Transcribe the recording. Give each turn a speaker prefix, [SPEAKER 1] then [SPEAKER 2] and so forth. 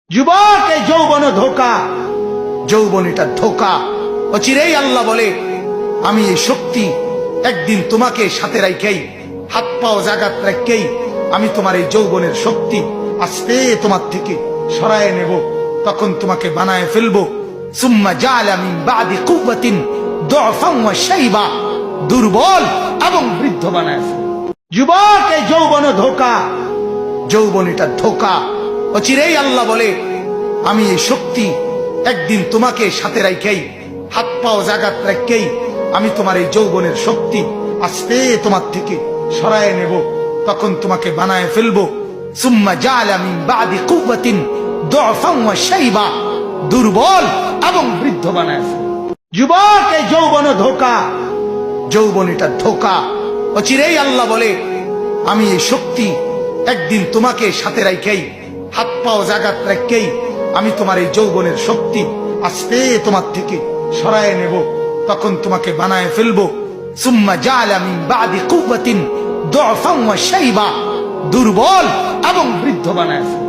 [SPEAKER 1] যুবক, এই যৌবন ধোঁকা, যৌবন এটা ধোঁকা। অচিরেই আল্লাহ বলে, আমি এই শক্তি একদিন তোমাকে সাথে রাখেই, হাত পাও জাগাত রাখেই আমি তোমার এই যৌবনের শক্তি আস্তে তোমার থেকে সরায় নেব, তখন তোমাকে বানায় ফেলবো। সুম্মা জাআলা মিন বাদি কুওয়াতিন দুআফান ওয়া শাইবা, দুর্বল এবং বৃদ্ধ বানায় ফেলবো। যুবক, এই যৌবন ধোঁকা, যৌবন এটা ধোঁকা। অচিরেই আল্লাহ বলে, আমি এই শক্তি একদিন তোমাকে সাথে রাখেই, হাত পাও জাগাত রাখেই আমি তোমার এই যৌবনের শক্তি আস্তে তোমার থেকে সরায় নেব, তখন তোমাকে বানায় ফেলবো। সুম্মা জাআলা মিন বাদি কুওয়াতিন দুআফান ওয়া শাইবা, দুর্বল এবং বৃদ্ধ বানায় ফেলবো। যুবক, এই যৌবন ধোঁকা, যৌবন এটা ধোঁকা। অচিরেই আল্লাহ বলে, আমি এই শক্তি একদিন তোমাকে সাথে রাখেই, হাত পাও জাগাত রাখেই আমি তোমার এই যৌবনের শক্তি আস্তে তোমার থেকে সরায় নেব, তখন তোমাকে বানায় ফেলবো। সুম্মা জাআলা মিন বাদি কুওয়াতিন দুআফান ওয়া শাইবা, দুর্বল এবং বৃদ্ধ বানায় ফেলবো।